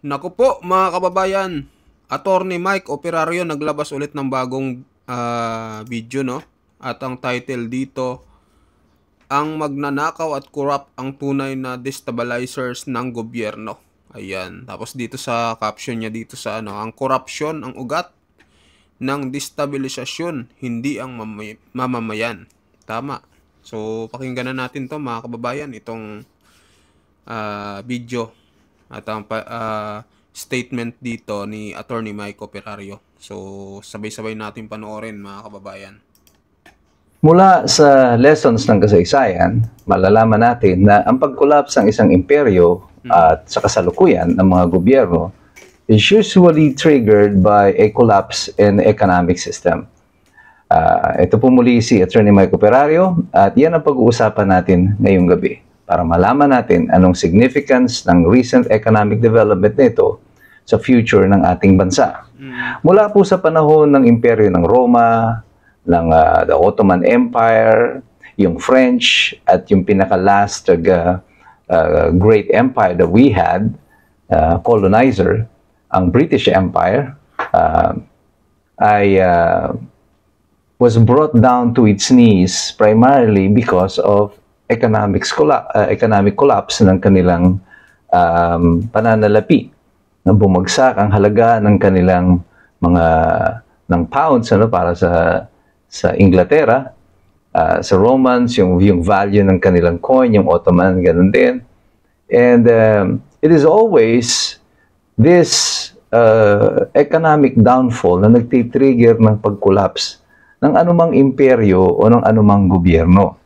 Naku po mga kababayan, Attorney Mike Operario naglabas ulit ng bagong video, no? At ang title dito, ang magnanakaw at corrupt ang tunay na destabilizers ng gobyerno. Ayan. Tapos dito sa caption niya dito sa ang corruption ang ugat ng destabilisasyon, hindi ang mamamayan. Tama. So pakinggan na natin to mga kababayan, itong video at ang statement dito ni Attorney Mike Operario. So sabay-sabay natin panoorin mga kababayan. Mula sa lessons ng kasaysayan, malalaman natin na ang pag-collapse ng isang imperyo at sa kasalukuyan ng mga gobyerno is usually triggered by a collapse in the economic system. Ito po muli si Attorney Mike Operario at yan ang pag-uusapan natin ngayong gabi para malaman natin anong significance ng recent economic development nito sa future ng ating bansa. Mula po sa panahon ng imperyo ng Roma, ng the Ottoman Empire, yung French, at yung pinaka-last great empire that we had, colonizer, ang British Empire, was brought down to its knees primarily because of economic collapse ng kanilang pananalapi. Na bumagsak ang halaga ng kanilang ng pounds para sa Inglaterra, sa Romans, yung value ng kanilang coin, yung Ottoman, ganun din. And it is always this economic downfall na nagtitrigger ng pag-collapse ng anumang imperyo o ng anumang gobyerno.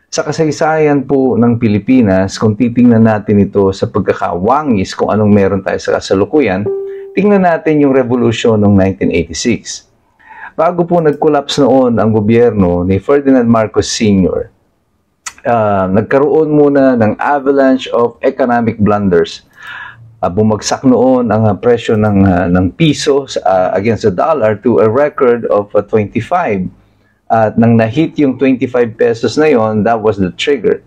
Sa kasaysayan po ng Pilipinas, kung titingnan natin ito sa pagkakawangis kung anong meron tayo sa kasalukuyan, tingnan natin yung revolution ng 1986. Bago po nag-collapse noon ang gobyerno ni Ferdinand Marcos Sr., nagkaroon muna ng avalanche of economic blunders. Bumagsak noon ang presyo ng piso against the dollar to a record of 25. At nang na-hit yung 25 pesos na yon, that was the trigger.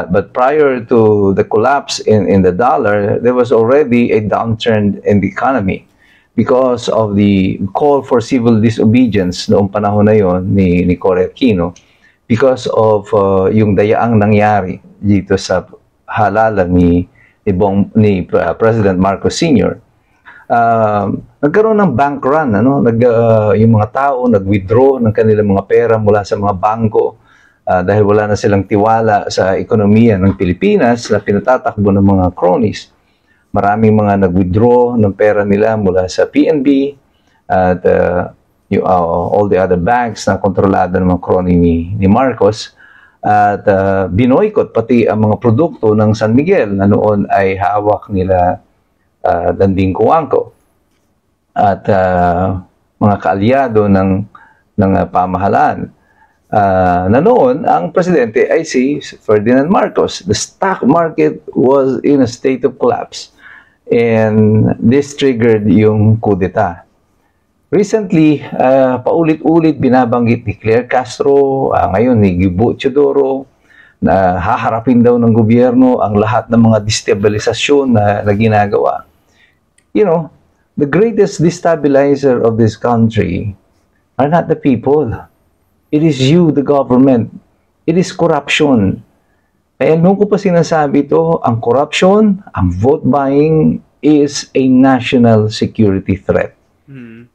But prior to the collapse in the dollar, there was already a downturn in the economy because of the call for civil disobedience noong panahon na yon ni Cory Aquino, because of yung dayaang nangyari dito sa halalan ni President Marcos Sr. Nagkaroon ng bank run, yung mga tao nag-withdraw ng kanilang mga pera mula sa mga bangko dahil wala na silang tiwala sa ekonomiya ng Pilipinas na pinatatakbo ng mga cronies. Maraming mga nag-withdraw ng pera nila mula sa PNB at all the other banks na kontrolado ng mga crony ni Marcos, at binoykot pati ang mga produkto ng San Miguel na noon ay hawak nila Danding Coangco at mga kaalyado ng pamahalaan. Na noon, ang presidente ay si Ferdinand Marcos. The stock market was in a state of collapse and this triggered yung coup d'etat. Recently, paulit-ulit binabanggit ni Claire Castro, ngayon ni Gibo Teodoro, na haharapin daw ng gobyerno ang lahat ng mga destabilisasyon na ginagawa. You know, the greatest destabilizer of this country are not the people. It is you, the government. It is corruption. Kaya noon ko pa sinasabi ito, ang corruption, ang vote buying is a national security threat.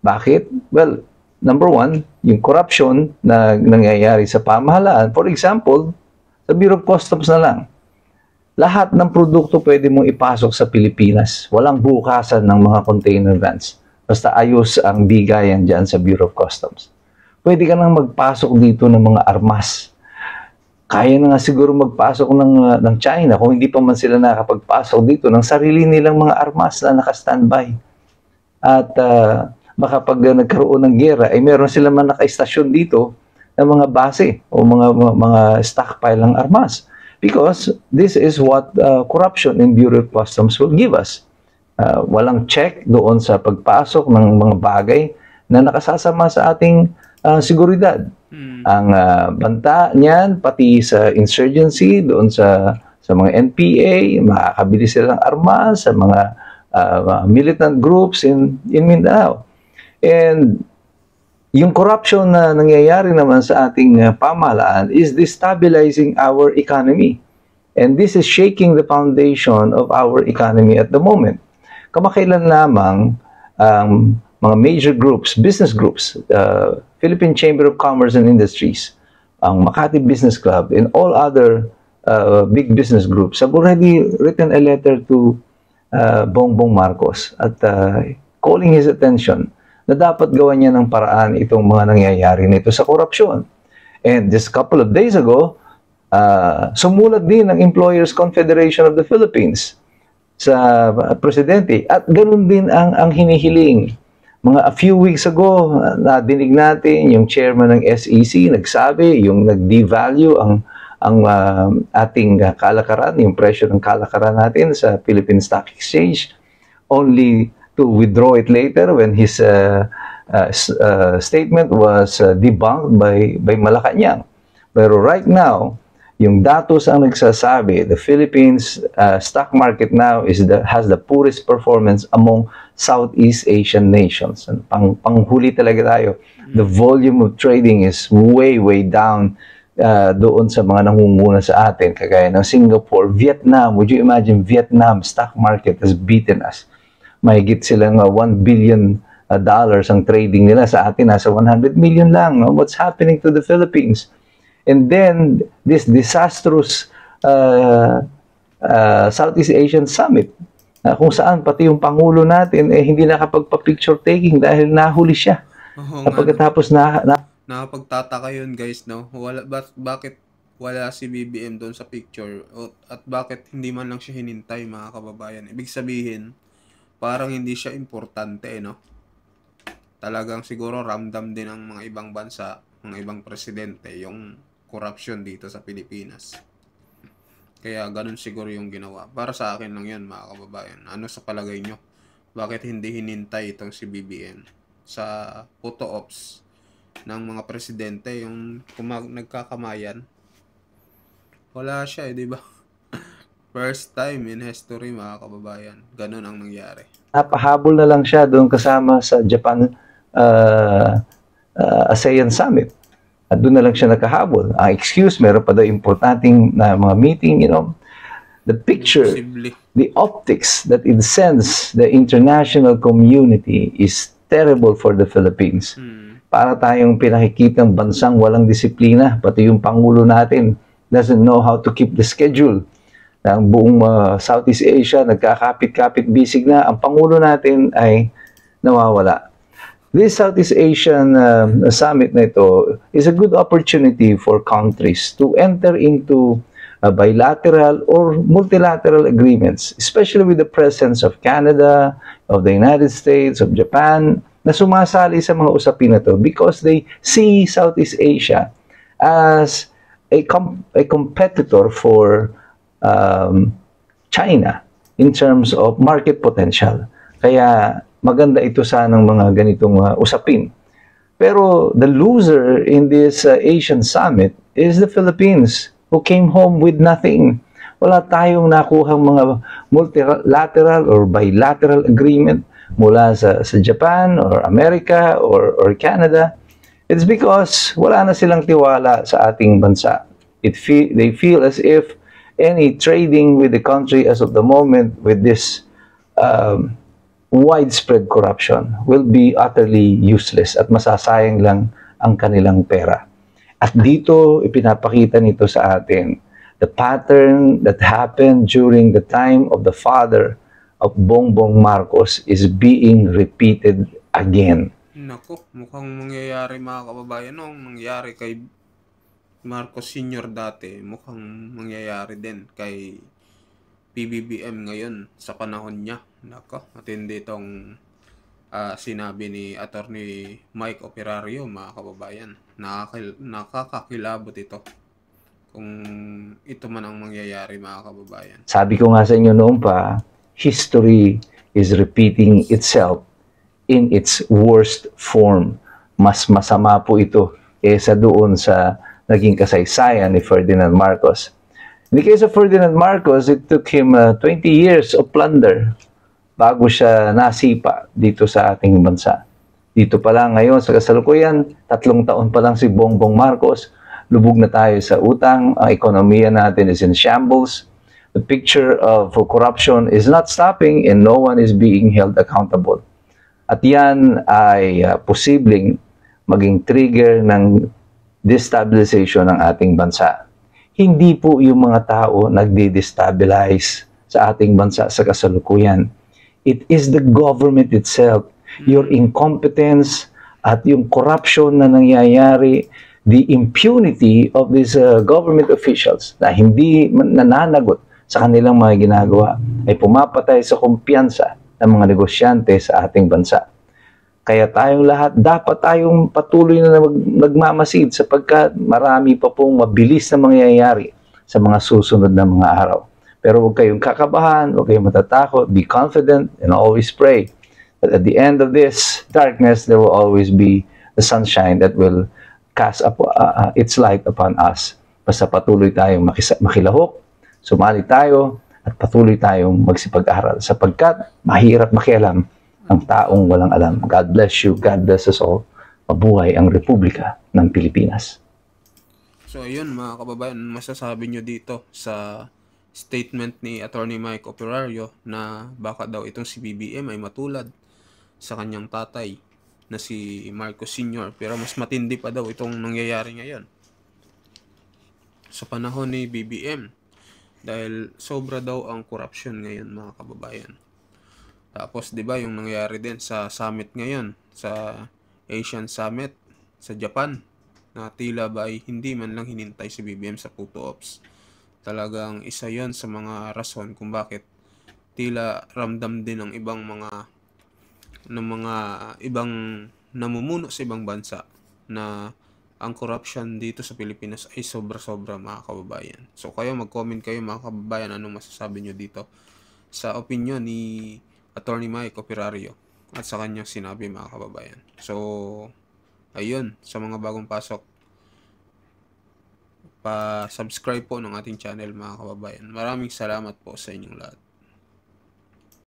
Bakit? Well, number one, yung corruption na nangyayari sa pamahalaan. For example, sa Bureau of Customs na lang. Lahat ng produkto pwede mong ipasok sa Pilipinas. Walang bukasan ng mga container vans. Basta ayos ang bigayan dyan sa Bureau of Customs. Pwede ka nang magpasok dito ng mga armas. Kaya na nga siguro magpasok ng China kung hindi pa man sila nakapagpasok dito ng sarili nilang mga armas na naka-standby. At baka pag nagkaroon ng gera, ay meron sila man naka-estasyon dito ng mga base o mga stockpile ng armas. Because this is what corruption in Bureau of Customs will give us. Walang check doon sa pagpasok ng mga bagay na nakasasama sa ating seguridad. Ang banta niyan, pati sa insurgency, doon sa mga NPA, makakabili silang armas, sa mga militant groups in Mindanao. And yung corruption na nangyayari naman sa ating pamahalaan is destabilizing our economy. And this is shaking the foundation of our economy at the moment. Kamakailan lamang mga major groups, business groups, Philippine Chamber of Commerce and Industries, ang Makati Business Club, and all other big business groups have already written a letter to Bongbong Marcos at calling his attention na dapat gawan niya ng paraan itong mga nangyayari nito sa korupsyon. And just a couple of days ago, sumulat din ang Employers Confederation of the Philippines sa presidente at ganun din ang hinihiling. A few weeks ago, nadinig natin yung chairman ng SEC nagsabi, yung nag-devalue ang ating kalakaran, yung presyo ng kalakaran natin sa Philippine Stock Exchange, only to withdraw it later when his statement was debunked by Malacanang. Pero right now, yung datos ang nagsasabi, the Philippines stock market now has the poorest performance among Southeast Asian nations. Panghuli talaga tayo. The volume of trading is way down doon sa mga nangunguna sa atin, kagaya ng Singapore, Vietnam. Would you imagine Vietnam stock market has beaten us? Mahigit silang $1 billion ang trading nila. Sa atin, nasa 100 million lang. No? What's happening to the Philippines? And then, this disastrous Southeast Asian Summit, kung saan pati yung Pangulo natin hindi nakapagpa-picture taking dahil nahuli siya. Pagkatapos nakapagtataka yun, guys, no? Bakit wala si BBM doon sa picture? At bakit hindi man lang siya hinintay, mga kababayan? Ibig sabihin, parang hindi siya importante, no? Talagang siguro ramdam din ng mga ibang bansa, mga ibang presidente, yung corruption dito sa Pilipinas. Kaya ganun siguro yung ginawa. Para sa akin lang yun, mga kababayan. Ano sa palagay nyo? Bakit hindi hinintay itong si BBM sa photo ops ng mga presidente, yung nagkakamayan? Wala siya, di ba? First time in history, mga kababayan. Ganun ang nangyari. Napahabol na lang siya doon kasama sa Japan ASEAN Summit. At doon na lang siya nakahabol. Ang excuse, meron pa daw importanteng na mga meeting, you know. The picture, the optics that it sends the international community is terrible for the Philippines. Para tayong pinakikitang bansang walang disiplina, pati yung Pangulo natin doesn't know how to keep the schedule. Ang buong Southeast Asia, nagkakapit-kapit bisig na, ang Pangulo natin ay nawawala. This Southeast Asian summit na ito is a good opportunity for countries to enter into bilateral or multilateral agreements, especially with the presence of Canada, of the United States, of Japan, na sumasali sa mga usapin na to because they see Southeast Asia as a competitor for China in terms of market potential. Kaya maganda ito sanang mga ganitong usapin. Pero the loser in this Asian Summit is the Philippines, who came home with nothing. Wala tayong nakuhang mga multilateral or bilateral agreement mula sa Japan or America or Canada. It's because wala na silang tiwala sa ating bansa. They feel as if any trading with the country as of the moment with this widespread corruption will be utterly useless at masasayang lang ang kanilang pera. At dito, ipinapakita nito sa atin the pattern that happened during the time of the father of Bongbong Marcos is being repeated again. Nako, mukhang mangyayari, mga kababayan, nung nangyari kay Marcos Sr. dati, mukhang mangyayari din kay PBBM ngayon sa panahon niya. Nako, matindi itong sinabi ni Attorney Mike Operario, mga kababayan. Nakakakilabot ito kung ito man ang mangyayari, mga kababayan. Sabi ko nga sa inyo noon pa, history is repeating itself in its worst form. Mas masama po ito kaysa doon sa naging kasaysayan ni Ferdinand Marcos. In the case of Ferdinand Marcos, it took him 20 years of plunder bago siya nasipa dito sa ating bansa. Dito pa lang ngayon sa kasalukuyan, 3 taon pa lang si Bongbong Marcos, lubog na tayo sa utang, ang ekonomiya natin is in shambles, the picture of corruption is not stopping and no one is being held accountable. At yan ay posibleng maging trigger ng destabilization ng ating bansa. Hindi po yung mga tao nagde-destabilize sa ating bansa sa kasalukuyan. It is the government itself, your incompetence at yung corruption na nangyayari, the impunity of these government officials na hindi nananagot sa kanilang mga ginagawa ay pumapatay sa kumpiyansa ng mga negosyante sa ating bansa. Kaya tayong lahat, dapat tayong patuloy na nagmamasid sapagkat marami pa pong mabilis na mangyayari sa mga susunod na mga araw. Pero huwag kayong kakabahan, huwag kayong matatakot, be confident, and always pray that at the end of this darkness, there will always be the sunshine that will cast its light upon us. Basta patuloy tayong makilahok, sumali tayo, at patuloy tayong magsipag-aral sapagkat mahirap makialam ang taong walang alam. God bless you. God bless us all. Mabuhay ang Republika ng Pilipinas. So ayun mga kababayan, masasabi nyo dito sa statement ni Attorney Mike Operario na baka daw itong si BBM ay matulad sa kanyang tatay na si Marcos Sr. Pero mas matindi pa daw itong nangyayari ngayon sa panahon ni BBM dahil sobra daw ang corruption ngayon mga kababayan. Tapos 'di ba yung nangyayari din sa summit ngayon, sa Asian Summit sa Japan na tila ba ay hindi man lang hinintay si BBM sa photo ops. Talagang isa 'yon sa mga rason kung bakit tila ramdam din ng ibang ibang namumuno sa ibang bansa na ang corruption dito sa Pilipinas ay sobra-sobra mga kababayan. So kayo mag-comment kayo mga kababayan anong masasabi nyo dito sa opinion ni Attorney Mike Operario at sa kanyang sinabi mga kababayan. So ayun, sa mga bagong pasok, pa-subscribe po ng ating channel mga kababayan. Maraming salamat po sa inyong lahat.